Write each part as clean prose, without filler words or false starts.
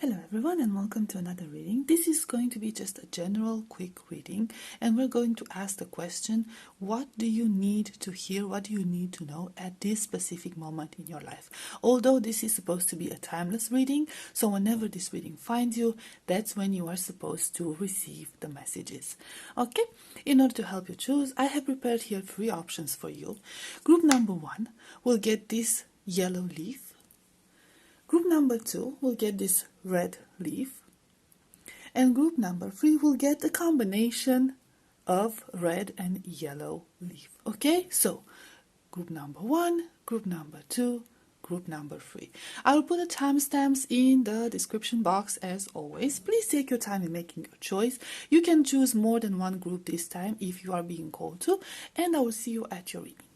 Hello everyone and welcome to another reading. This is going to be just a general quick reading and we're going to ask the question, what do you need to hear, what do you need to know at this specific moment in your life? Although this is supposed to be a timeless reading, so whenever this reading finds you, that's when you are supposed to receive the messages. Okay, in order to help you choose, I have prepared here 3 options for you. Group number 1 will get this yellow leaf. Group number 2 will get this red leaf, and group number 3 will get a combination of red and yellow leaf. Okay, so group number 1, group number 2, group number 3. I will put the timestamps in the description box as always. Please take your time in making your choice. You can choose more than one group this time if you are being called to, and I will see you at your reading.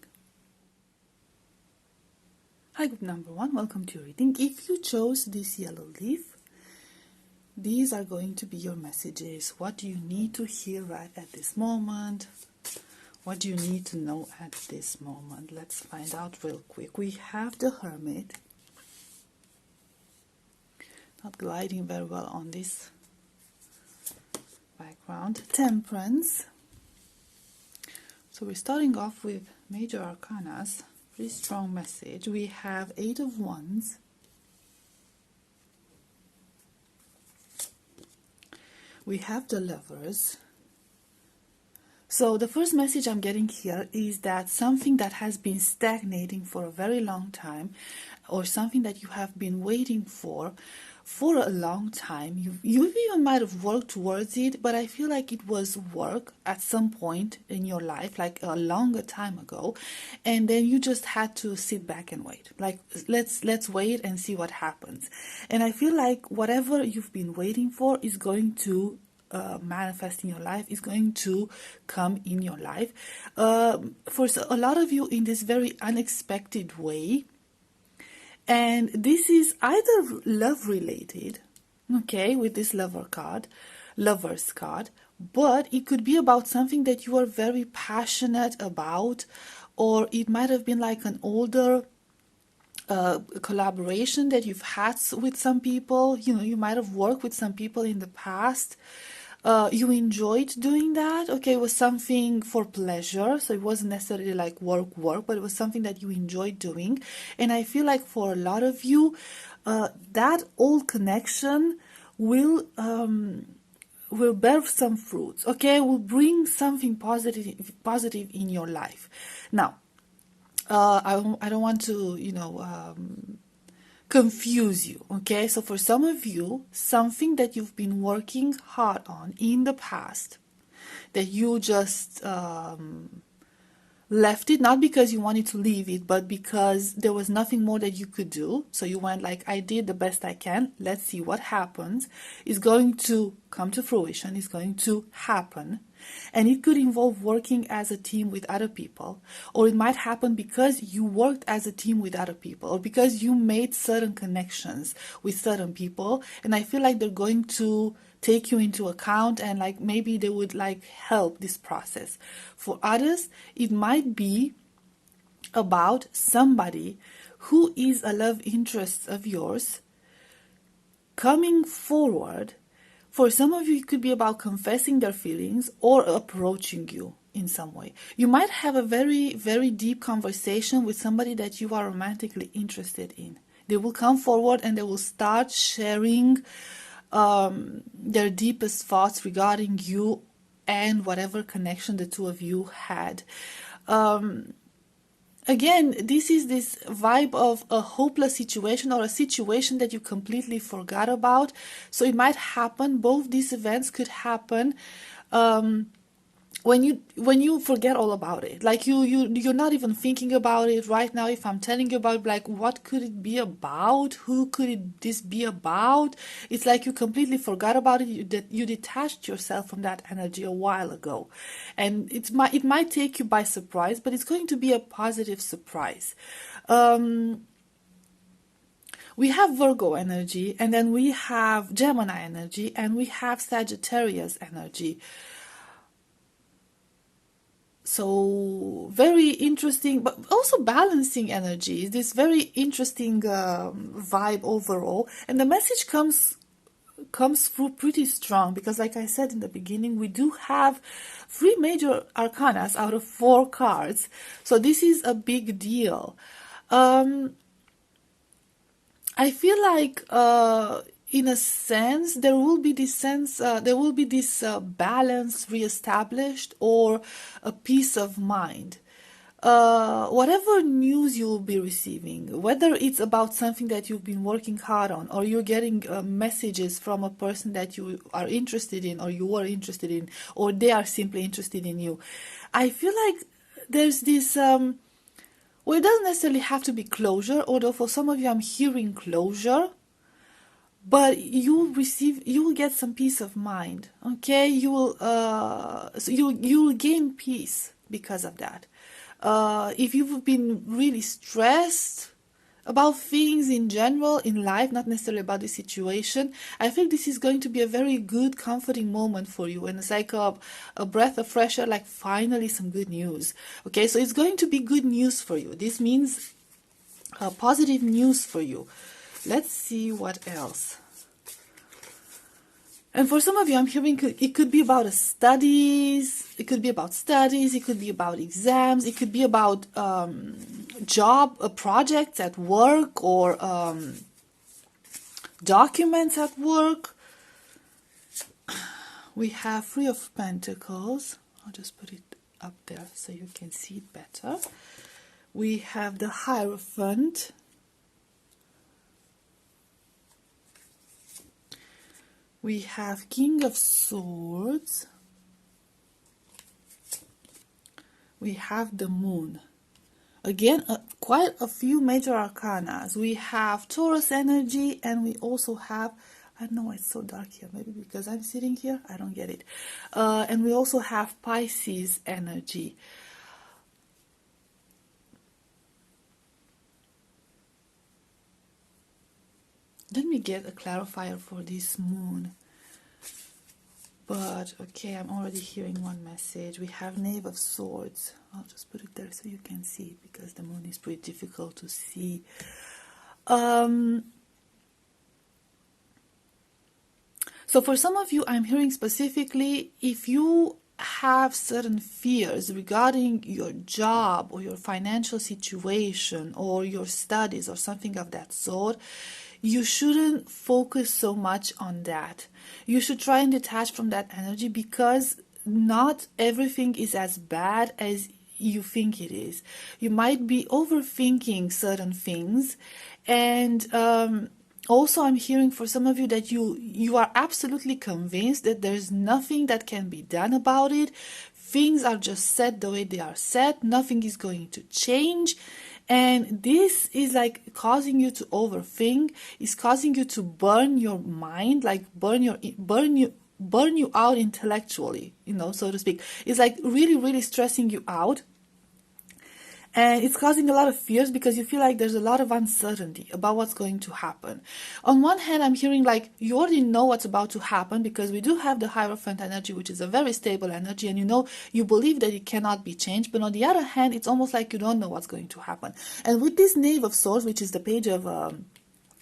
Hi, group number 1, welcome to your reading. If you chose this yellow leaf, these are going to be your messages. What do you need to hear right at this moment? What do you need to know at this moment? Let's find out real quick. We have the Hermit. Not gliding very well on this background. Temperance. So we're starting off with Major Arcanas. Pretty strong message. We have 8 of Wands. We have the Lovers. So the first message I'm getting here is that something that has been stagnating for a very long time, or something that you have been waiting for a long time, you even might have worked towards it, but I feel like it was work at some point in your life, like a longer time ago, and then you just had to sit back and wait. Like, let's wait and see what happens. And I feel like whatever you've been waiting for is going to manifest in your life, is going to come in your life. For a lot of you, in this very unexpected way. And this is either love related, okay, with this lovers card, but it could be about something that you are very passionate about, or it might have been like an older collaboration that you've had with some people. You know, you might have worked with some people in the past. You enjoyed doing that. Okay, it was something for pleasure, so it wasn't necessarily like work, but it was something that you enjoyed doing. And I feel like for a lot of you, that old connection will bear some fruits. Okay, will bring something positive in your life. Now, I don't want to, confuse you. Okay, so for some of you, something that you've been working hard on in the past, that you just left it, not because you wanted to leave it, but because there was nothing more that you could do. So you went like, I did the best I can, let's see what happens. Is going to come to fruition, is going to happen. And it could involve working as a team with other people, or it might happen because you worked as a team with other people, or because you made certain connections with certain people, and I feel like they're going to take you into account, and like maybe they would like help this process. For others, it might be about somebody who is a love interest of yours coming forward. For some of you, it could be about confessing their feelings or approaching you in some way. You might have a very, very deep conversation with somebody that you are romantically interested in. They will come forward and they will start sharing their deepest thoughts regarding you and whatever connection the two of you had. Again, this is this vibe of a hopeless situation, or a situation that you completely forgot about. So it might happen, both these events could happen when you forget all about it. Like you're not even thinking about it right now. If I'm telling you about, like, what could it be about? Who could this be about? It's like you completely forgot about it. That you detached yourself from that energy a while ago, and it might take you by surprise, but it's going to be a positive surprise. We have Virgo energy, and then we have Gemini energy, and we have Sagittarius energy. So very interesting, but also balancing energies. This very interesting vibe overall. And the message comes comes through pretty strong because, like I said in the beginning, we do have 3 major arcanas out of 4 cards. So this is a big deal. I feel like, in a sense, there will be this balance reestablished, or a peace of mind. Whatever news you'll be receiving, whether it's about something that you've been working hard on, or you're getting messages from a person that you are interested in, or you were interested in, or they are simply interested in you, I feel like there's this, well, it doesn't necessarily have to be closure, although for some of you I'm hearing closure, but you will get some peace of mind, okay? You will gain peace because of that. If you've been really stressed about things in general in life, not necessarily about the situation, I think this is going to be a very good, comforting moment for you. And it's like a breath of fresh air, like finally some good news. Okay, so it's going to be good news for you. This means positive news for you. Let's see what else. And for some of you, I'm hearing it could be about studies, it could be about exams, it could be about job projects at work, or documents at work. We have 3 of Pentacles. I'll just put it up there so you can see it better. We have the Hierophant. We have King of Swords. We have the Moon. Again, quite a few major arcanas. We have Taurus energy, and we also have, I know it's so dark here, maybe because I'm sitting here, I don't get it. And we also have Pisces energy. Let me get a clarifier for this Moon. But, okay, I'm already hearing one message. We have Knave of Swords. I'll just put it there so you can see it, because the Moon is pretty difficult to see. So for some of you, I'm hearing specifically, if you have certain fears regarding your job or your financial situation or your studies or something of that sort, you shouldn't focus so much on that. You should try and detach from that energy, because not everything is as bad as you think it is. You might be overthinking certain things, and also I'm hearing for some of you that you are absolutely convinced that there's nothing that can be done about it. Things are just set the way they are set. Nothing is going to change. And this is like causing you to overthink, is causing you to burn your mind, like burn you out intellectually, so to speak. It's like really, really stressing you out. And it's causing a lot of fears, because you feel like there's a lot of uncertainty about what's going to happen. On one hand, I'm hearing like you already know what's about to happen, because we do have the Hierophant energy, which is a very stable energy, and you believe that it cannot be changed. But on the other hand, it's almost like you don't know what's going to happen. And with this Knave of Swords, which is the Page of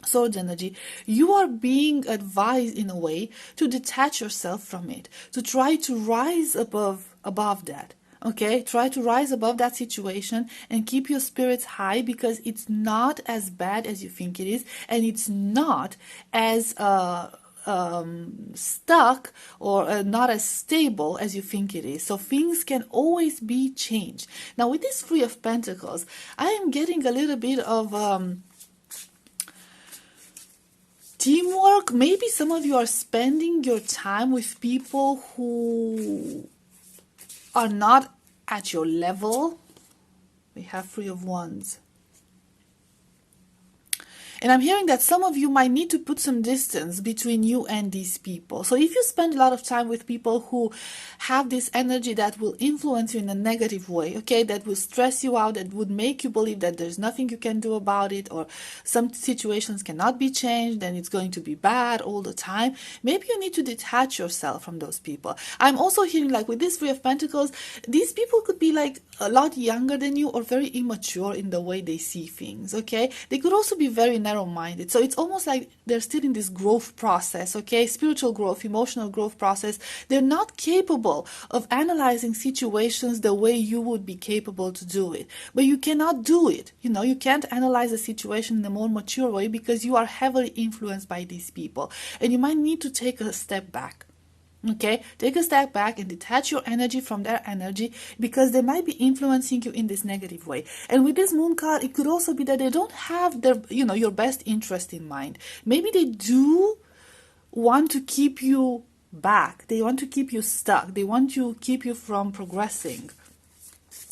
Swords energy, you are being advised in a way to detach yourself from it, to try to rise above that. Okay, try to rise above that situation and keep your spirits high, because it's not as bad as you think it is, and it's not as stuck or not as stable as you think it is. So things can always be changed. Now with this 3 of Pentacles, I am getting a little bit of teamwork. Maybe some of you are spending your time with people who are not at your level. We have 3 of Wands. And I'm hearing that some of you might need to put some distance between you and these people. So if you spend a lot of time with people who have this energy that will influence you in a negative way, okay, that will stress you out, that would make you believe that there's nothing you can do about it, or some situations cannot be changed and it's going to be bad all the time, maybe you need to detach yourself from those people. I'm also hearing like with this 3 of Pentacles, these people could be like a lot younger than you, or very immature in the way they see things, okay? They could also be very narrow-minded. So it's almost like they're still in this growth process, okay? Spiritual growth, emotional growth process. They're not capable of analyzing situations the way you would be capable to do it. But you cannot do it. You know, you can't analyze a situation in a more mature way because you are heavily influenced by these people. And you might need to take a step back. Okay, take a step back and detach your energy from their energy, because they might be influencing you in this negative way. And with this moon card, it could also be that they don't have their, you know, your best interest in mind. Maybe they do want to keep you back. They want to keep you stuck. They want to keep you from progressing.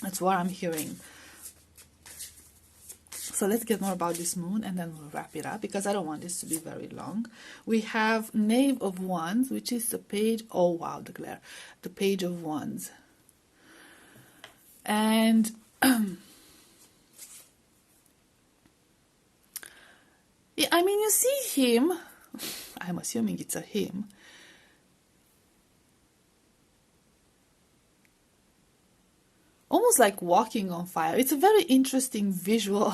That's what I'm hearing. So let's get more about this moon and then we'll wrap it up, because I don't want this to be very long. We have Knave of Wands, which is the page, oh wow, the glare, the Page of Wands. And yeah, I mean, you see him, I'm assuming it's a him, almost like walking on fire. It's a very interesting visual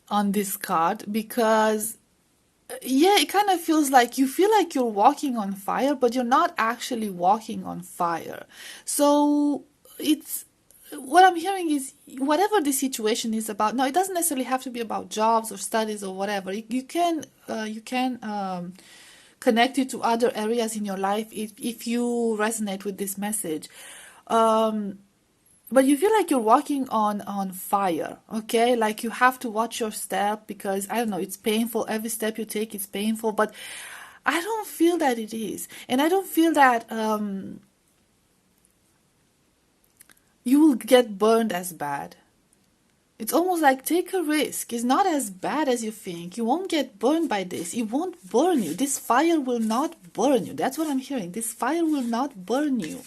on this card, because yeah, it kind of feels like you feel like you're walking on fire, but you're not actually walking on fire. So it's, what I'm hearing is, whatever the situation is about, now it doesn't necessarily have to be about jobs or studies or whatever. You can connect it to other areas in your life if you resonate with this message. But you feel like you're walking on fire, okay? Like you have to watch your step, because, I don't know, it's painful. Every step you take is painful, but I don't feel that it is. And I don't feel that you will get burned as bad. It's almost like, take a risk. It's not as bad as you think. You won't get burned by this. It won't burn you. This fire will not burn you. That's what I'm hearing. This fire will not burn you.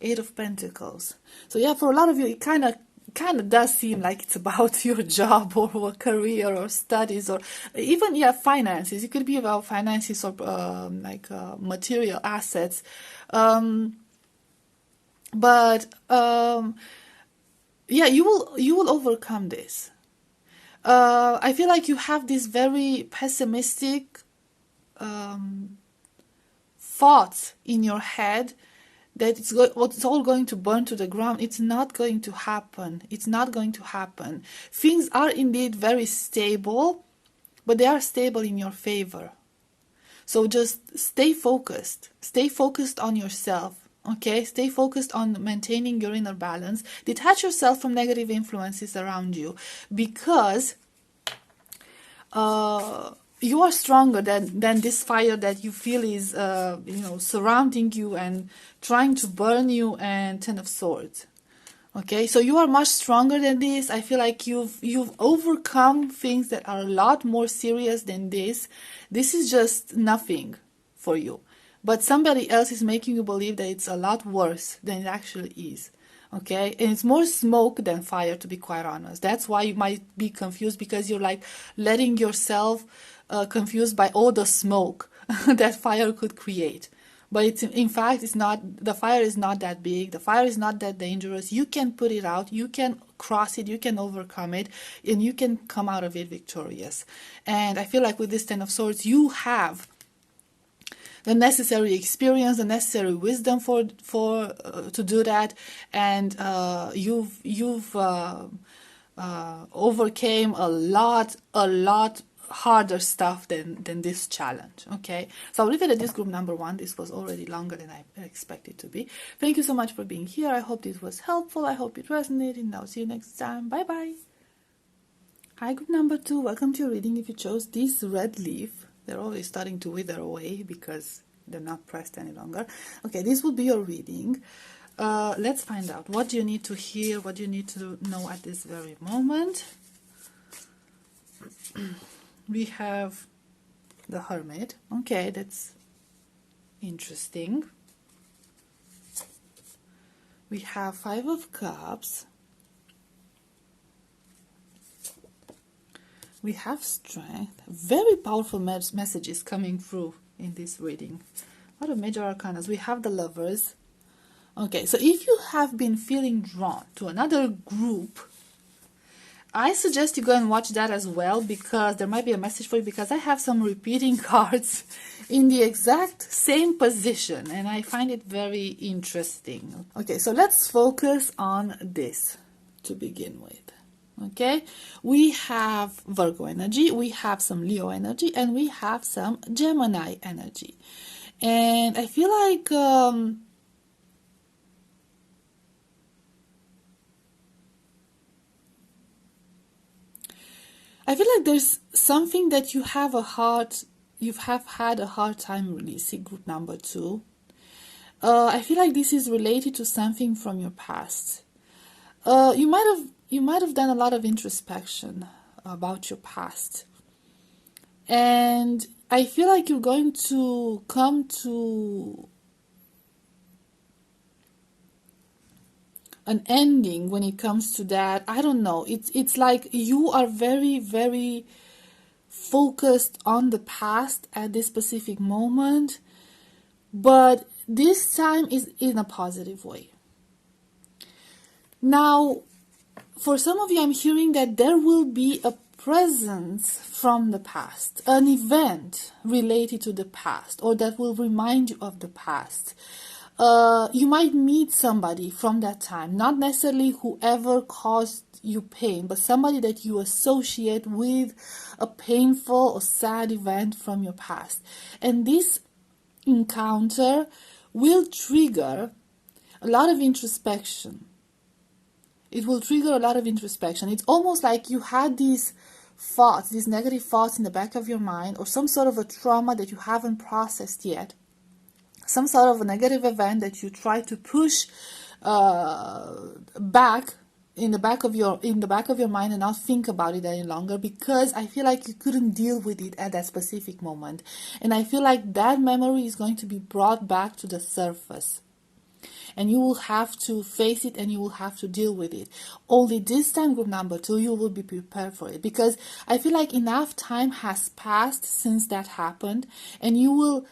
Eight of Pentacles. So yeah, for a lot of you, it kind of does seem like it's about your job or career or studies, or even, yeah, finances. It could be about finances or material assets. Yeah, you will overcome this. I feel like you have this very pessimistic thoughts in your head that it's all going to burn to the ground. It's not going to happen. It's not going to happen. Things are indeed very stable, but they are stable in your favor. So just stay focused. Stay focused on yourself. Okay? Stay focused on maintaining your inner balance. Detach yourself from negative influences around you, because you are stronger than this fire that you feel is surrounding you and trying to burn you. And Ten of Swords. Okay, so you are much stronger than this. I feel like you've overcome things that are a lot more serious than this. This is just nothing for you, but somebody else is making you believe that it's a lot worse than it actually is. Okay, and it's more smoke than fire, to be quite honest. That's why you might be confused, because you're like letting yourself confused by all the smoke that fire could create. But it's, in fact, it's not, the fire is not that big, the fire is not that dangerous. You can put it out, you can cross it, you can overcome it, and you can come out of it victorious. And I feel like with this Ten of Swords, you have the necessary experience, the necessary wisdom for to do that, and you've overcame a lot harder stuff than this challenge. Okay, so I'll leave it at this group number 1. This was already longer than I expected to be. Thank you so much for being here. I hope this was helpful. I hope it resonated, and I'll see you next time. Bye bye. Hi, group number 2. Welcome to your reading. If you chose this red leaf, they're always starting to wither away because they're not pressed any longer. Okay, this will be your reading. Let's find out. What do you need to hear? What do you need to know at this very moment? We have the Hermit. Okay, that's interesting. We have Five of Cups. We have Strength. Very powerful messages coming through in this reading. A lot of major arcanas. We have the Lovers. Okay, so if you have been feeling drawn to another group, I suggest you go and watch that as well, because there might be a message for you, because I have some repeating cards in the exact same position, and I find it very interesting. Okay, so let's focus on this to begin with. Okay, we have Virgo energy, we have some Leo energy, and we have some Gemini energy. And I feel like there's something that you have had a hard time releasing, group number 2. I feel like this is related to something from your past. You might have done a lot of introspection about your past, and I feel like you're going to come to an ending when it comes to that. I don't know. It's like you are very, very focused on the past at this specific moment, but this time is in a positive way. Now, for some of you, I'm hearing that there will be a presence from the past, an event related to the past, or that will remind you of the past. You might meet somebody from that time, not necessarily whoever caused you pain, but somebody that you associate with a painful or sad event from your past. And this encounter will trigger a lot of introspection. It will trigger a lot of introspection. It's almost like you had these thoughts, these negative thoughts in the back of your mind, or some sort of a trauma that you haven't processed yet. Some sort of a negative event that you try to push back in the back of your mind and not think about it any longer, because I feel like you couldn't deal with it at that specific moment. And I feel like that memory is going to be brought back to the surface. And you will have to face it, and you will have to deal with it. Only this time, group number 2, you will be prepared for it, because I feel like enough time has passed since that happened, and you will,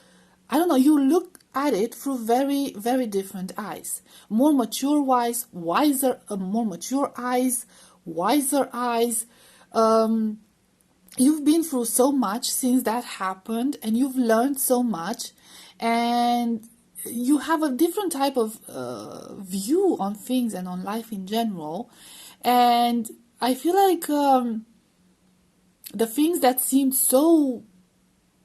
you look at it through very, very different eyes. More mature eyes, more mature eyes, wiser eyes. You've been through so much since that happened, and you've learned so much, and you have a different type of view on things and on life in general. And I feel like the things that seemed so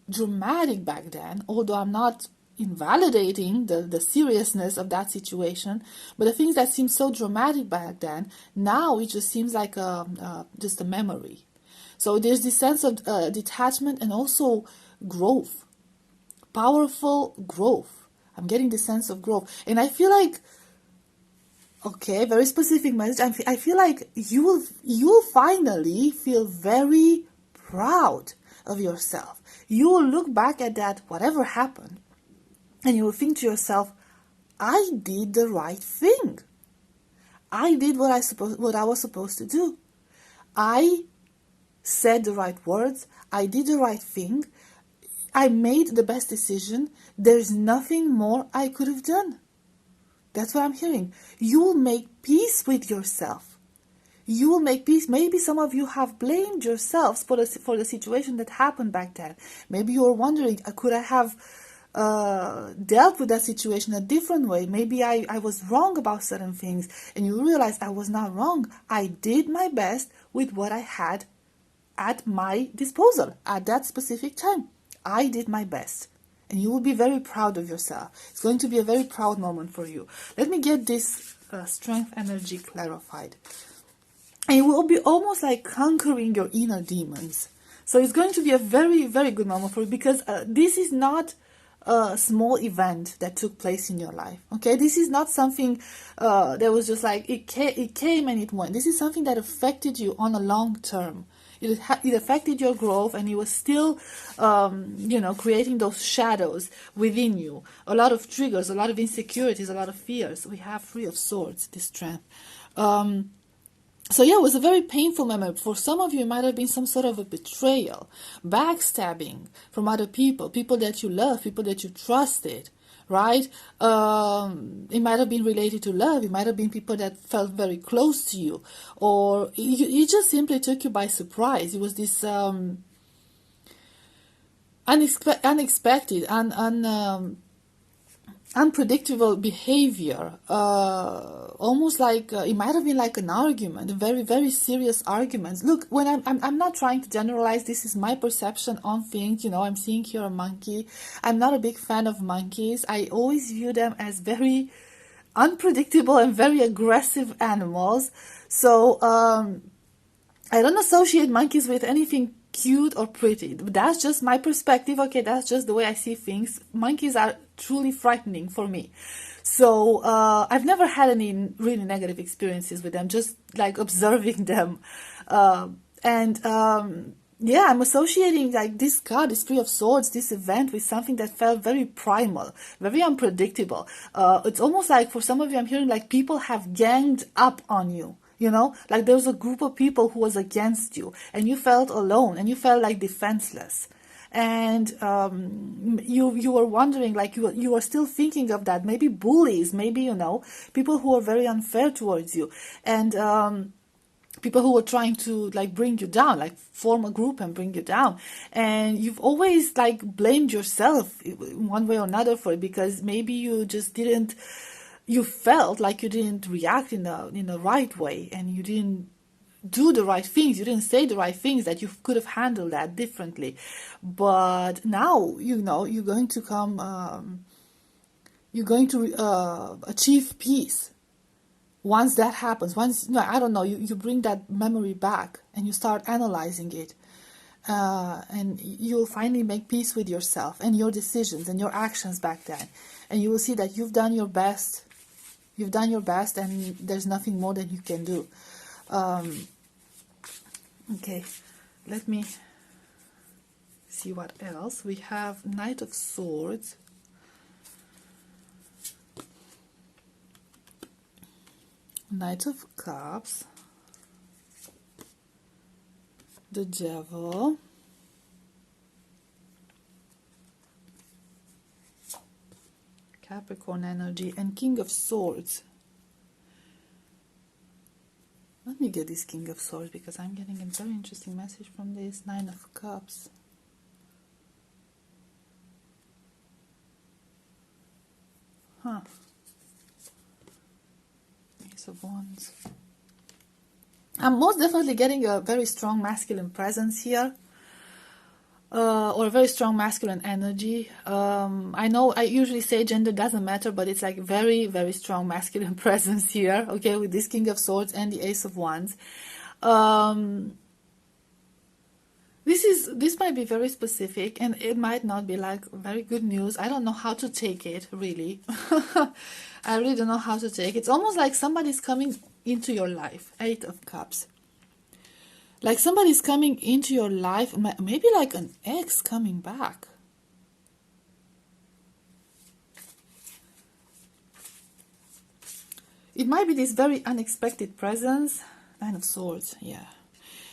dramatic back then, although I'm not invalidating the seriousness of that situation, but the things that seemed so dramatic back then, now it just seems like just a memory. So there's this sense of detachment and also growth, powerful growth. I'm getting the sense of growth. And I feel like, okay, very specific message. I feel like you will finally feel very proud of yourself. You will look back at that, whatever happened, and you will think to yourself, I did the right thing. I did what I was supposed to do. I said the right words. I did the right thing. I made the best decision. There's nothing more I could have done. That's what I'm hearing. You will make peace with yourself. You will make peace. Maybe some of you have blamed yourselves for the situation that happened back then. Maybe you're wondering, could I have dealt with that situation a different way? Maybe I was wrong about certain things, and you realize I was not wrong. I did my best with what I had at my disposal at that specific time. I did my best, and you will be very proud of yourself. It's going to be a very proud moment for you. Let me get this strength energy clarified. And it will be almost like conquering your inner demons. So it's going to be a very, very good moment for you, because this is not a small event that took place in your life. Okay, this is not something that was just like it came and it went. This is something that affected you on a long term. It affected your growth, and it was still, creating those shadows within you. A lot of triggers, a lot of insecurities, a lot of fears. We have 3 of Swords, this strength. So yeah, it was a very painful memory. For some of you, it might have been some sort of a betrayal, backstabbing from other people that you love, people that you trusted, right? It might have been related to love. It might have been people that felt very close to you, or it just simply took you by surprise. It was this unexpected and unpredictable behavior, almost like it might have been like an argument, a very, very serious argument. Look, when I'm not trying to generalize, this is my perception on things. I'm seeing here a monkey. I'm not a big fan of monkeys. I always view them as very unpredictable and very aggressive animals. So I don't associate monkeys with anything cute or pretty. That's just my perspective. Okay, that's just the way I see things. Monkeys are truly frightening for me. So I've never had any really negative experiences with them, just like observing them. Yeah, I'm associating like this card, this Three of Swords, this event with something that felt very primal, very unpredictable. It's almost like for some of you, I'm hearing like people have ganged up on you. Like there was a group of people who was against you, and you felt alone, and you felt like defenseless. And you were wondering, like you were still thinking of that. Maybe bullies, maybe, people who were very unfair towards you. And people who were trying to like bring you down, like form a group and bring you down. And you've always like blamed yourself in one way or another for it, because maybe you just didn't, you felt like you didn't react in the right way, and you didn't do the right things, you didn't say the right things, that you could have handled that differently. But now, you're going to come, you're going to achieve peace. Once that happens, I don't know, you bring that memory back and you start analyzing it. And you'll finally make peace with yourself and your decisions and your actions back then. And you will see that you've done your best. You've done your best, and there's nothing more that you can do. Okay, let me see what else. We have Knight of Swords. Knight of Cups. The Devil. Capricorn energy, and King of Swords. Let me get this King of Swords, because I'm getting a very interesting message from this Nine of Cups. Ace of Wands. I'm most definitely getting a very strong masculine presence here. Or a very strong masculine energy. I know I usually say gender doesn't matter, but it's like very, very strong masculine presence here, okay, with this King of Swords and the Ace of Wands. This might be very specific, and it might not be like very good news. I don't know how to take it, really. I really don't know how to take it. It's almost like somebody's coming into your life. Eight of Cups. Like somebody's coming into your life, maybe like an ex coming back. It might be this very unexpected presence. Nine of Swords, yeah.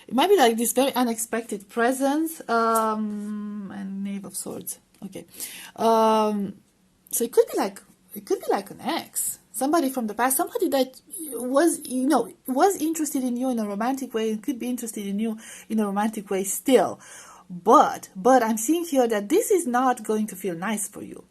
It might be like this very unexpected presence, and Knave of Swords. Okay. So it could be like an ex. Somebody from the past, somebody that was interested in you in a romantic way, and could be interested in you in a romantic way still. But I'm seeing here that this is not going to feel nice for you.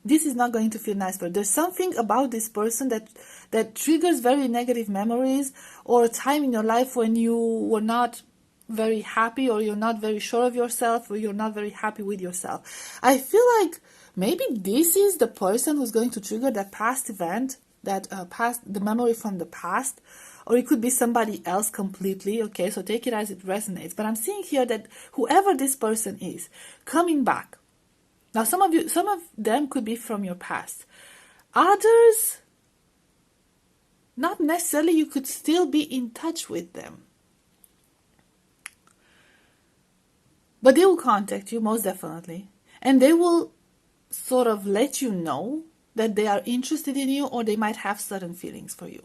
This is not going to feel nice for you. There's something about this person that triggers very negative memories, or a time in your life when you were not very happy, or you're not very sure of yourself, or you're not very happy with yourself. I feel like maybe this is the person who's going to trigger that past event, the memory from the past, or it could be somebody else completely. Okay, so take it as it resonates. But I'm seeing here that whoever this person is coming back. Now, some of them could be from your past. Others, not necessarily. You could still be in touch with them, but they will contact you most definitely, and they will sort of let you know that they are interested in you, or they might have certain feelings for you.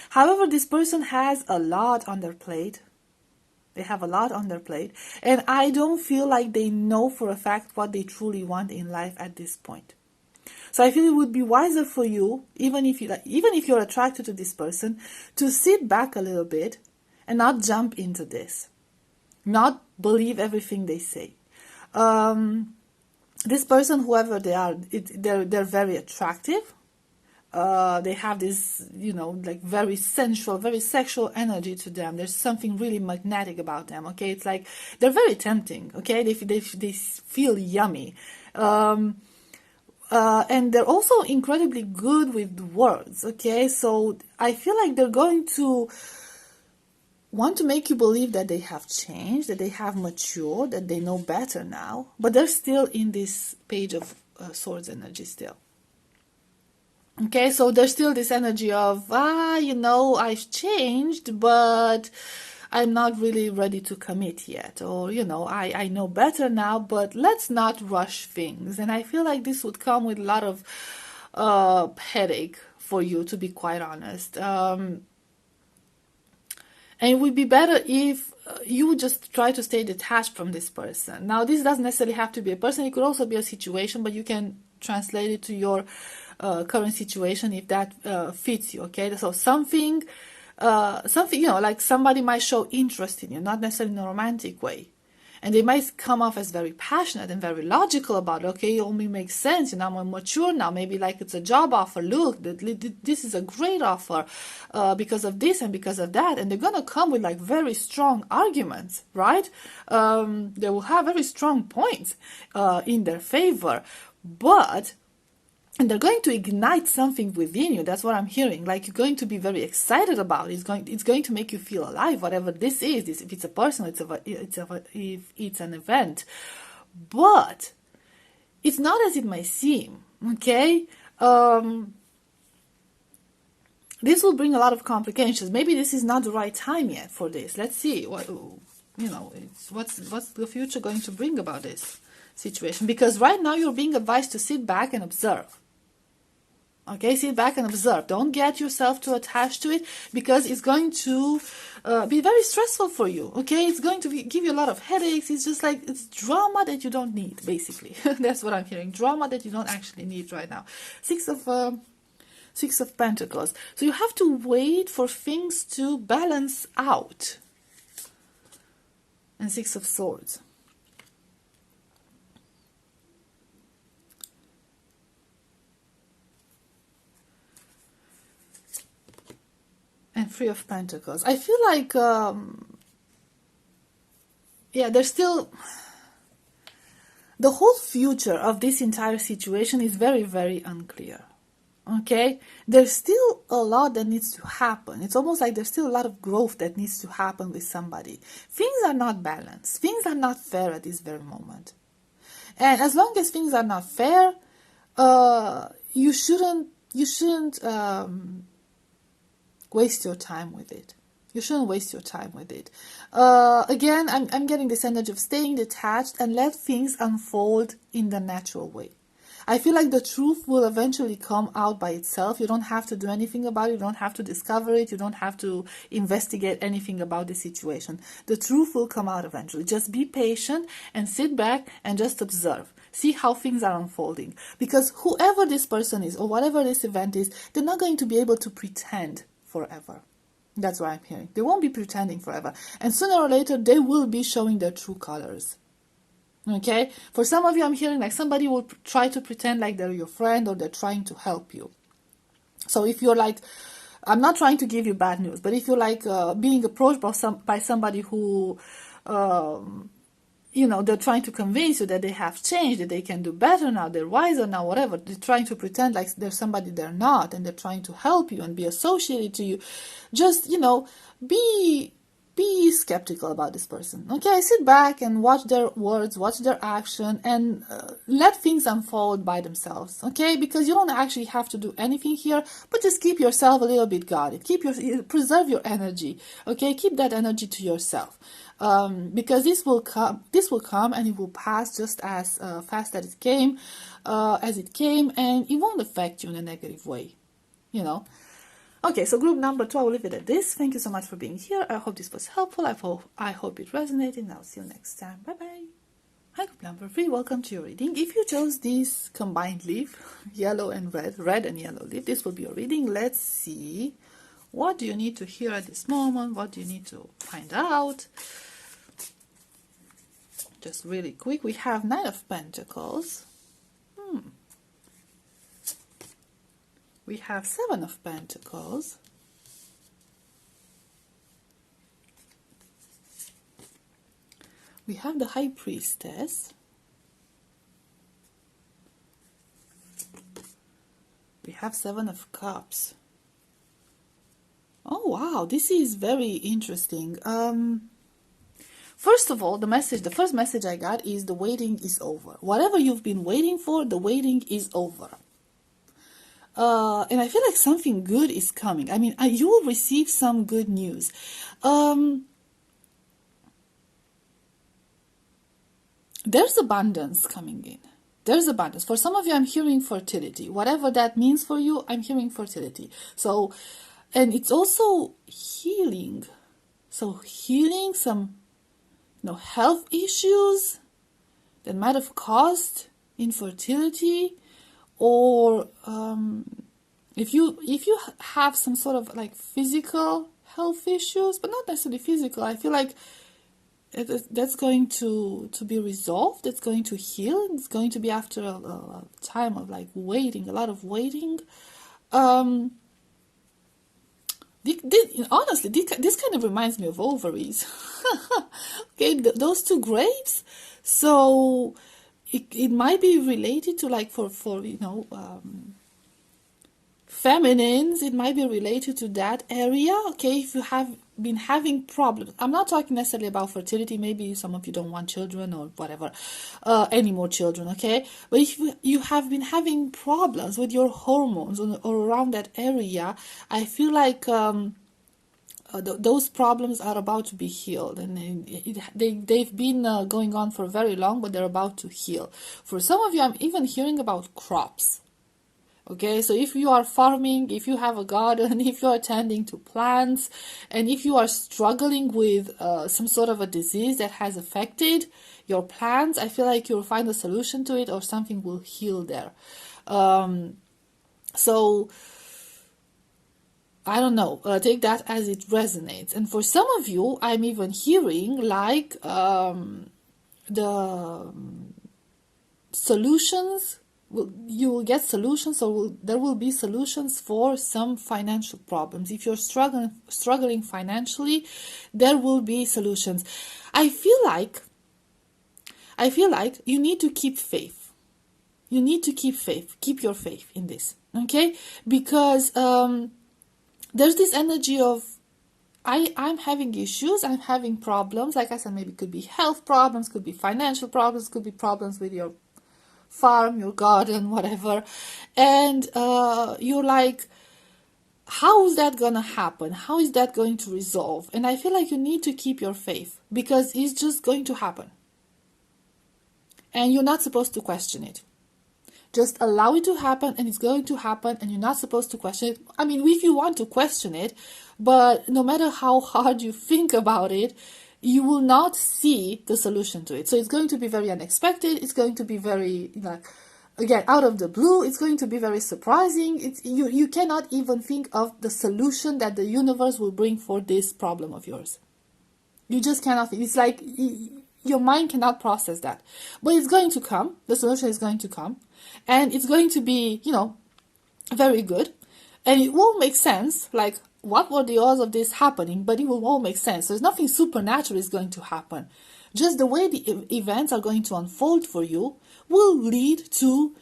However, this person has a lot on their plate. They have a lot on their plate, and I don't feel like they know for a fact what they truly want in life at this point. So I feel it would be wiser for you, even if you're attracted to this person, to sit back a little bit and not jump into this, not believe everything they say. This person, whoever they are, they're very attractive. They have this, like very sensual, very sexual energy to them. There's something really magnetic about them. Okay, it's like they're very tempting. Okay, they feel yummy. And they're also incredibly good with words, okay? So I feel like they're going to want to make you believe that they have changed, that they have matured, that they know better now, but they're still in this Page of Swords energy still. Okay, so there's still this energy of, I've changed, but I'm not really ready to commit yet, or I know better now, but let's not rush things. And I feel like this would come with a lot of headache for you, to be quite honest. And it would be better if you would just try to stay detached from this person. Now, this doesn't necessarily have to be a person. It could also be a situation, but you can translate it to your current situation if that fits you. Okay, so something, like somebody might show interest in you, not necessarily in a romantic way, and they might come off as very passionate and very logical about it. Okay, it only makes sense, I'm mature now, maybe like it's a job offer, look, this is a great offer because of this and because of that, and they're gonna come with like very strong arguments, right? They will have very strong points in their favor, and they're going to ignite something within you. That's what I'm hearing. Like, you're going to be very excited about it. It's going to make you feel alive, whatever this is. If it's a person, if it's an event. But it's not as it might seem, okay? This will bring a lot of complications. Maybe this is not the right time yet for this. Let's see. What's the future going to bring about this situation? Because right now you're being advised to sit back and observe. Okay, sit back and observe. Don't get yourself too attached to it, because it's going to be very stressful for you. Okay, it's going to give you a lot of headaches. It's just like, it's drama that you don't need, basically. That's what I'm hearing. Drama that you don't actually need right now. Six of Pentacles. So you have to wait for things to balance out. And Six of Swords. And Three of Pentacles. I feel like, there's still, the whole future of this entire situation is very, very unclear. Okay? There's still a lot that needs to happen. It's almost like there's still a lot of growth that needs to happen with somebody. Things are not balanced. Things are not fair at this very moment. And as long as things are not fair, you shouldn't waste your time with it. You shouldn't waste your time with it. Again, I'm getting this energy of staying detached and let things unfold in the natural way. I feel like the truth will eventually come out by itself. You don't have to do anything about it. You don't have to discover it. You don't have to investigate anything about the situation. The truth will come out eventually. Just be patient and sit back and just observe. See how things are unfolding. Because whoever this person is or whatever this event is, they're not going to be able to pretend forever. That's what I'm hearing. They won't be pretending forever. And sooner or later, they will be showing their true colors. Okay? For some of you, I'm hearing like somebody will try to pretend like they're your friend or they're trying to help you. So if you're like, I'm not trying to give you bad news, but if you're like being approached by somebody who, they're trying to convince you that they have changed, that they can do better now, they're wiser now, whatever. They're trying to pretend like they're somebody they're not, and they're trying to help you and be associated to you. Just, be skeptical about this person. Okay, sit back and watch their words, watch their action, and let things unfold by themselves. Okay, because you don't actually have to do anything here, but just keep yourself a little bit guarded. Preserve your energy. Okay, keep that energy to yourself. Because this will come and it will pass just as fast as it came, and it won't affect you in a negative way, Okay, so group number 2, I will leave it at this. Thank you so much for being here. I hope this was helpful. I hope it resonated, and I'll see you next time. Bye-bye. Hi, Number 3, welcome to your reading. If you chose this combined leaf, yellow and red and yellow leaf, this will be your reading. Let's see. What do you need to hear at this moment? What do you need to find out? Just really quick, we have Nine of Pentacles. We have Seven of Pentacles. We have the High Priestess. We have Seven of Cups. Oh wow, this is very interesting. First of all, the first message I got is the waiting is over. Whatever you've been waiting for, the waiting is over. And I feel like something good is coming. I mean, you will receive some good news. There's abundance coming in. There's abundance. For some of you, I'm hearing fertility. Whatever that means for you, I'm hearing fertility. So, and it's also healing. So healing some, health issues that might have caused infertility, or if you have some sort of like physical health issues, but not necessarily physical, I feel like that's going to be resolved. It's going to heal. It's going to be after a time of like waiting, a lot of waiting. Honestly, this kind of reminds me of ovaries. Okay, those two grapes. So it might be related to like for feminines, it might be related to that area. Okay, if you have been having problems, I'm not talking necessarily about fertility, maybe some of you don't want children or whatever, any more children, okay, but if you have been having problems with your hormones or around that area, I feel like those problems are about to be healed, and they've been going on for very long, but they're about to heal. For some of you, I'm even hearing about crops. Okay, so if you are farming, if you have a garden, if you are tending to plants, and if you are struggling with some sort of a disease that has affected your plants, I feel like you'll find a solution to it, or something will heal there. So I don't know, take that as it resonates. And for some of you, I'm even hearing like the solutions, you will get solutions, or there will be solutions for some financial problems. If you're struggling financially, there will be solutions. I feel like you need to keep faith. You need to keep faith. Keep your faith in this, okay? Because there's this energy of I'm having issues, I'm having problems. Like I said, maybe it could be health problems, could be financial problems, could be problems with your farm, your garden, whatever. And you're like, how is that gonna happen? How is that going to resolve? And I feel like you need to keep your faith, because it's just going to happen. And you're not supposed to question it. Just allow it to happen, and it's going to happen, and you're not supposed to question it. I mean, if you want to question it, but no matter how hard you think about it, you will not see the solution to it. So it's going to be very unexpected. It's going to be very, again, out of the blue. It's going to be very surprising. You cannot even think of the solution that the universe will bring for this problem of yours. You just cannot. It's like your mind cannot process that. But it's going to come. The solution is going to come. And it's going to be, very good. And it will make sense. Like, what were the odds of this happening? But it will all make sense. There's nothing supernatural is going to happen. Just the way the events are going to unfold for you will lead to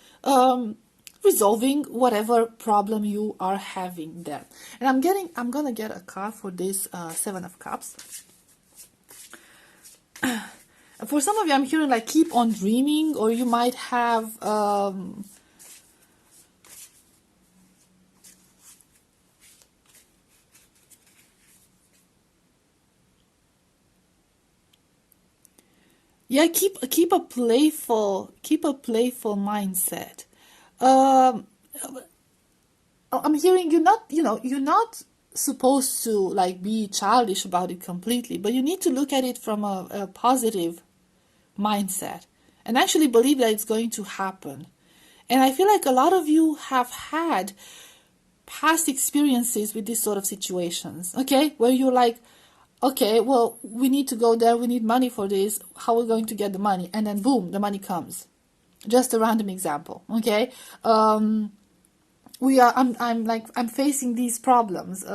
resolving whatever problem you are having there. And I'm gonna get a card for this Seven of Cups. For some of you, I'm hearing like keep on dreaming, or you might have yeah, keep a playful mindset. I'm hearing you're not supposed to like be childish about it completely, but you need to look at it from a positive mindset. and actually believe that it's going to happen. And I feel like a lot of you have had past experiences with these sort of situations, okay, where you're like, okay, well, we need to go there, we need money for this, how are we going to get the money? And then boom, the money comes. Just a random example, okay? I'm facing these problems.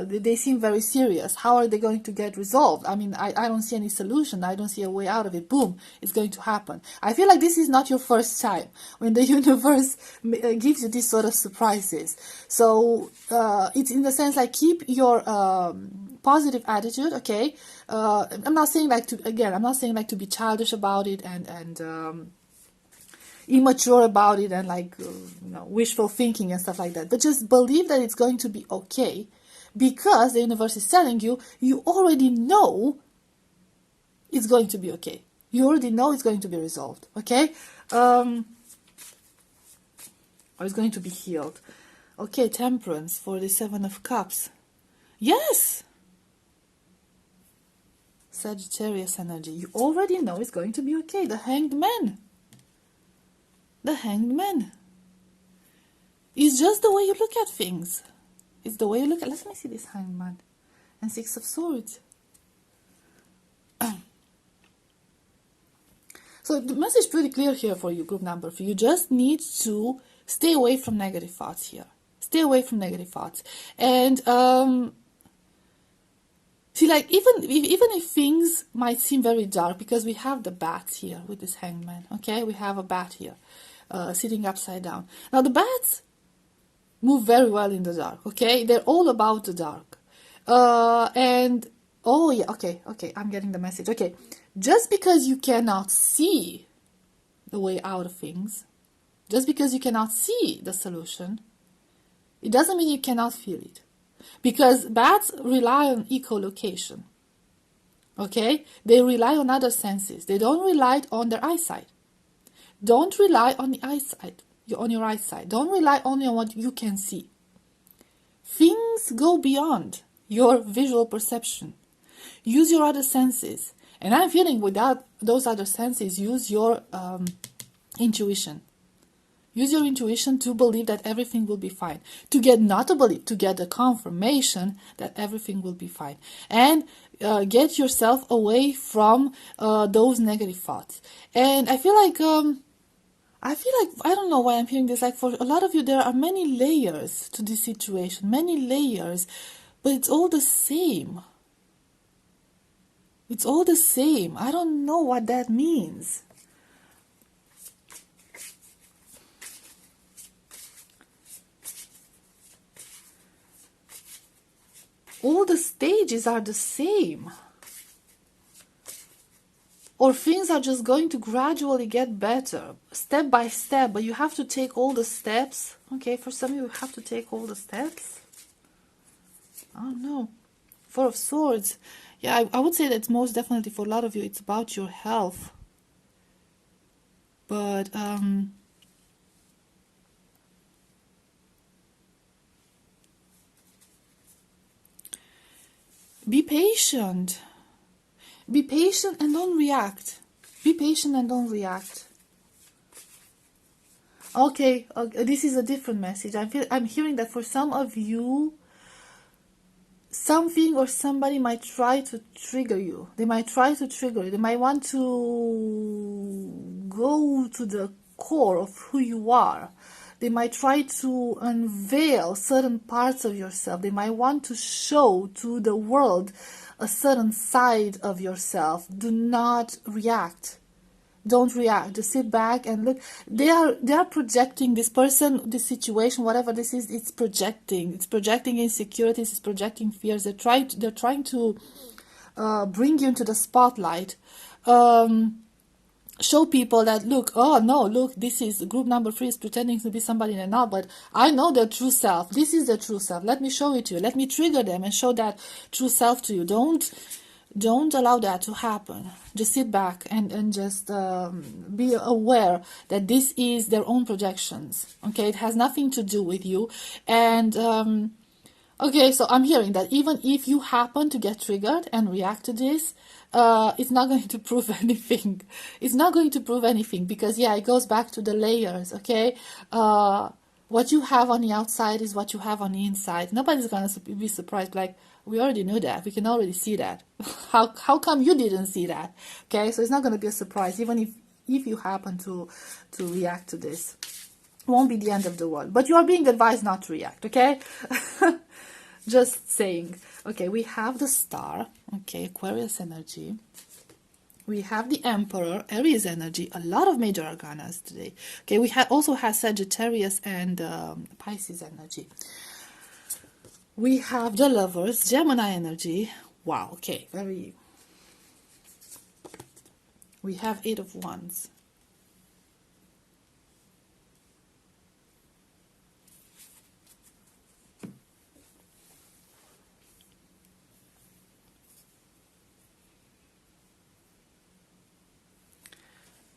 They seem very serious. How are they going to get resolved? I mean, I don't see any solution. I don't see a way out of it. Boom, it's going to happen. I feel like this is not your first time when the universe gives you these sort of surprises. So it's in the sense like keep your positive attitude, okay? I'm not saying like to be childish about it and immature about it and like wishful thinking and stuff like that, but just believe that it's going to be okay, because the universe is telling you already know it's going to be okay. You already know it's going to be resolved, okay? Or it's going to be healed. Okay, Temperance for the 7 of Cups. Yes! Sagittarius energy. You already know it's going to be okay. The Hanged Man. The Hanged Man. It's just the way you look at things. It's the way you look at... Let me see this Hanged Man. And 6 of Swords. So the message is pretty clear here for you, group number 3. You just need to stay away from negative thoughts here. Stay away from negative thoughts. And see, like, even if things might seem very dark, because we have the bat here with this Hanged Man, okay? We have a bat here. Sitting upside down. Now the bats move very well in the dark, okay? They're all about the dark. And oh yeah, okay, I'm getting the message. Okay, just because you cannot see the way out of things, just because you cannot see the solution, it doesn't mean you cannot feel it. Because bats rely on echolocation. Okay? They rely on other senses. They don't rely on their eyesight. Don't rely on the eyesight, on your eyesight. Don't rely only on what you can see. Things go beyond your visual perception. Use your other senses. And I'm feeling without those other senses, use your intuition. Use your intuition to believe that everything will be fine. To get the confirmation that everything will be fine. And get yourself away from those negative thoughts. And I feel like, I don't know why I'm hearing this, like for a lot of you, there are many layers to this situation, many layers, but it's all the same. It's all the same. I don't know what that means. All the stages are the same. Or things are just going to gradually get better, step by step, but you have to take all the steps. Okay, for some of you have to take all the steps. I don't know. 4 of Swords. Yeah, I would say that most definitely for a lot of you, it's about your health. But, be patient. Be patient and don't react. Be patient and don't react. Okay, this is a different message. I'm hearing that for some of you, something or somebody might try to trigger you. They might try to trigger you. They might want to go to the core of who you are. They might try to unveil certain parts of yourself. They might want to show to the world a certain side of yourself. Do not react. Don't react. Just sit back and look. They are projecting this person, this situation, whatever this is. It's projecting. It's projecting insecurities. It's projecting fears. They're trying to bring you into the spotlight. Show people that, look, oh no, look, this is group number 3 is pretending to be somebody they're not, but I know their true self. This is their true self. Let me show it to you. Let me trigger them and show that true self to you. Don't allow that to happen. Just sit back and just be aware that this is their own projections. Okay, it has nothing to do with you. And Okay, so I'm hearing that even if you happen to get triggered and react to this, it's not going to prove anything. It's not going to prove anything because, yeah, it goes back to the layers, okay? What you have on the outside is what you have on the inside. Nobody's going to be surprised, like, we already knew that. We can already see that. How come you didn't see that? Okay, so it's not going to be a surprise, even if you happen to react to this. Won't be the end of the world, but you are being advised not to react, okay? Just saying. Okay, we have the star, okay, Aquarius energy. We have the Emperor, Aries energy, a lot of major arcanas today. Okay, we also have Sagittarius and Pisces energy. We have the Lovers, Gemini energy. Wow, okay, very... We have Eight of Wands.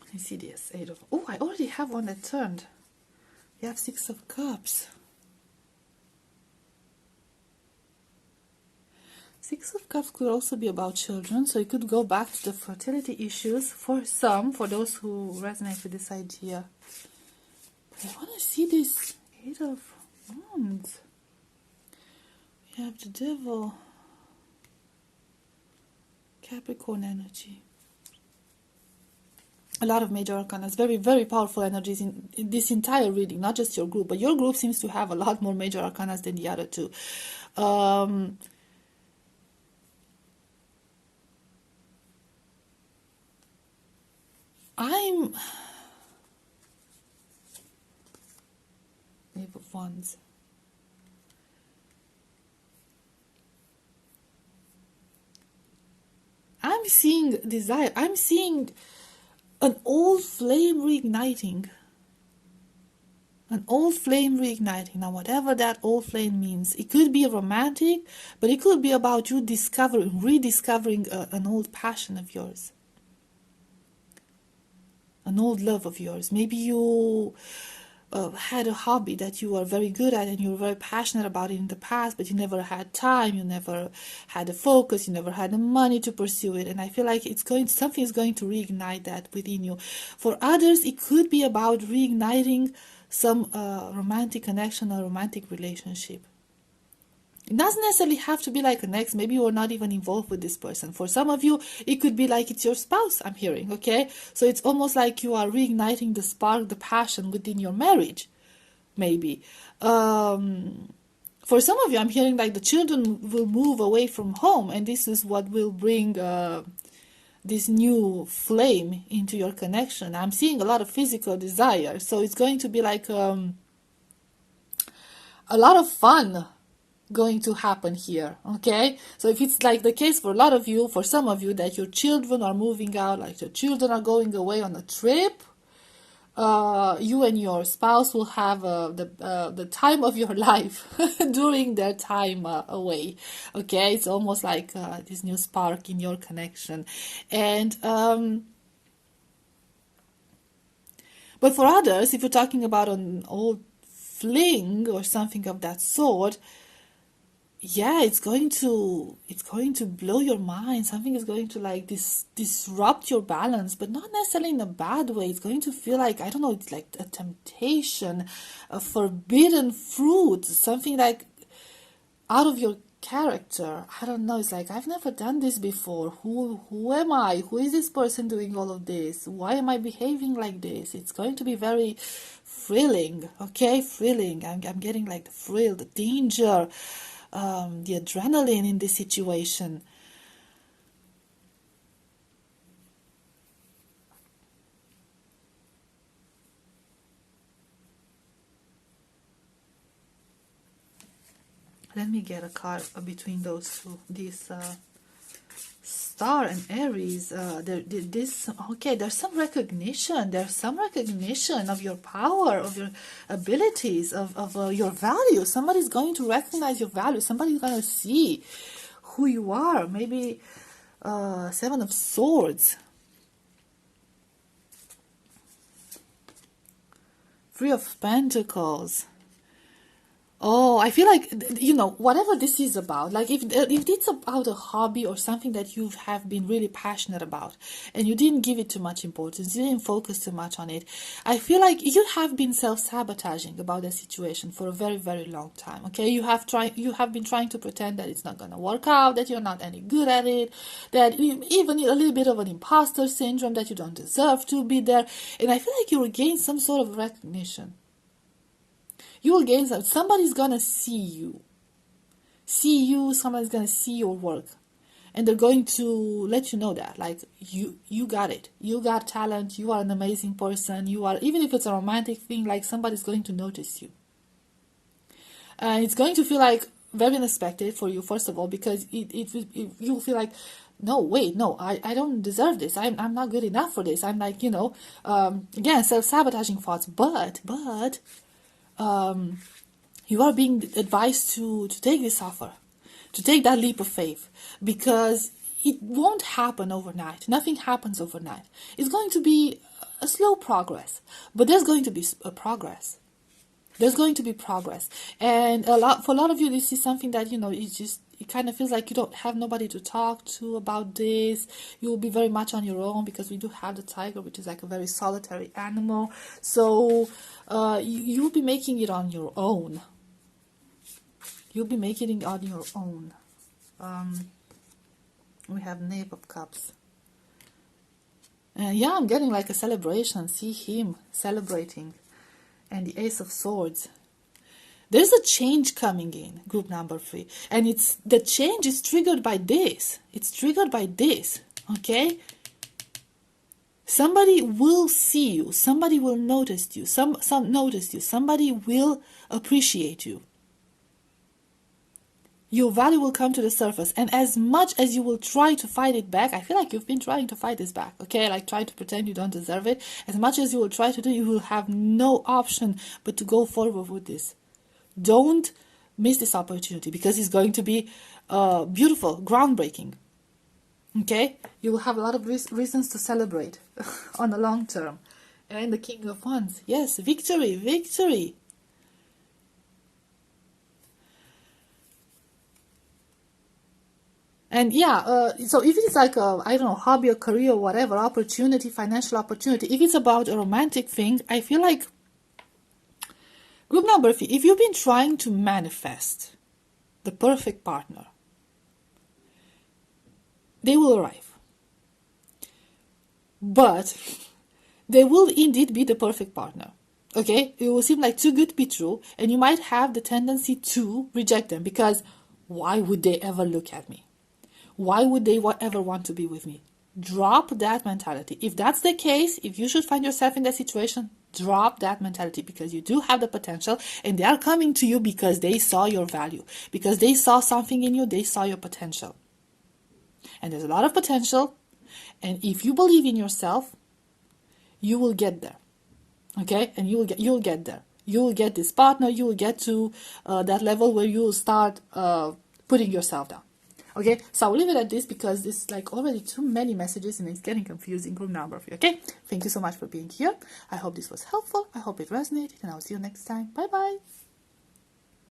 Let me see this. Eight of... Oh, I already have one that turned. You have Six of Cups. Six of Cups could also be about children, so it could go back to the fertility issues for some, for those who resonate with this idea. But I want to see this Eight of Wands. We have the Devil. Capricorn energy. A lot of major arcanas, very, very powerful energies in this entire reading, not just your group, but your group seems to have a lot more major arcanas than the other two. I'm... Knave of Wands. I'm seeing desire. I'm seeing an old flame reigniting. An old flame reigniting. Now, whatever that old flame means, it could be romantic, but it could be about you rediscovering an old passion of yours. An old love of yours. Maybe you had a hobby that you were very good at and you were very passionate about it in the past, but you never had time, you never had the focus, you never had the money to pursue it. And I feel like something is going to reignite that within you. For others, it could be about reigniting some romantic connection or romantic relationship. It doesn't necessarily have to be like an ex. Maybe you're not even involved with this person. For some of you, it could be like it's your spouse, I'm hearing, okay? So it's almost like you are reigniting the spark, the passion within your marriage, maybe. For some of you, I'm hearing like the children will move away from home, and this is what will bring this new flame into your connection. I'm seeing a lot of physical desire. So it's going to be like a lot of fun going to happen here, okay? So if it's like the case for a lot of you, for some of you, that your children are moving out, like your children are going away on a trip, you and your spouse will have the time of your life during their time away, okay? It's almost like this new spark in your connection. And but for others, if you're talking about an old fling or something of that sort, yeah, it's going to blow your mind. Something is going to like disrupt your balance, but not necessarily in a bad way. It's going to feel like, I don't know, it's like a temptation, a forbidden fruit, something like out of your character. I don't know. It's like, I've never done this before. Who am I? Who is this person doing all of this? Why am I behaving like this? It's going to be very thrilling. Okay, thrilling. I'm getting like the thrill, the danger, the adrenaline in this situation. Let me get a card between those two. This Star and Aries. There's some recognition. There's some recognition of your power, of your abilities, of your value. Somebody's going to recognize your value. Somebody's going to see who you are. Maybe Seven of Swords. Three of Pentacles. Oh, I feel like, whatever this is about, like if it's about a hobby or something that you have been really passionate about and you didn't give it too much importance, you didn't focus too much on it, I feel like you have been self-sabotaging about the situation for a very, very long time. Okay, you have been trying to pretend that it's not gonna work out, that you're not any good at it, that you even a little bit of an imposter syndrome, that you don't deserve to be there, and I feel like you will gain some sort of recognition. You will gain some. Somebody's gonna see you. Somebody's gonna see your work. And they're going to let you know that. Like, you got it. You got talent. You are an amazing person. You are, even if it's a romantic thing, like somebody's going to notice you. And it's going to feel like very unexpected for you, first of all, because you'll feel like, no, wait, no, I don't deserve this. I'm not good enough for this. I'm like, again, self-sabotaging thoughts. But, you are being advised to take this offer, to take that leap of faith, because it won't happen overnight. Nothing happens overnight. It's going to be a slow progress, but there's going to be a progress. There's going to be progress, and for a lot of you, this is something that it kind of feels like you don't have nobody to talk to about this. You will be very much on your own, because we do have the tiger, which is like a very solitary animal. So you'll be making it on your own. You'll be making it on your own. We have Knave of Cups. And yeah, I'm getting like a celebration. See him celebrating. And the Ace of Swords. There's a change coming in, group number 3. And the change is triggered by this. It's triggered by this. Okay? Somebody will see you. Somebody will notice you. Notice you. Somebody will appreciate you. Your value will come to the surface, and as much as you will try to fight it back, I feel like you've been trying to fight this back, okay? Like, try to pretend you don't deserve it. As much as you will try to do, you will have no option but to go forward with this. Don't miss this opportunity, because it's going to be beautiful, groundbreaking, okay? You will have a lot of reasons to celebrate on the long term. And the King of Wands, yes, victory, victory. And yeah, so if it's like a, I don't know, hobby or career or whatever, opportunity, financial opportunity, if it's about a romantic thing, I feel like, group number 3, if you've been trying to manifest the perfect partner, they will arrive. But they will indeed be the perfect partner. Okay? It will seem like too good to be true, and you might have the tendency to reject them, because why would they ever look at me? Why would they ever want to be with me? Drop that mentality. If that's the case, if you should find yourself in that situation, drop that mentality, because you do have the potential, and they are coming to you because they saw your value, because they saw something in you, they saw your potential. And there's a lot of potential, and if you believe in yourself, you will get there. Okay? And you'll get there. You will get this partner, you will get to that level where you will start putting yourself down. Okay, so I'll leave it at this, because this is like already too many messages and it's getting confusing, group number 3. Okay, thank you so much for being here. I hope this was helpful. I hope it resonated, and I'll see you next time. Bye bye.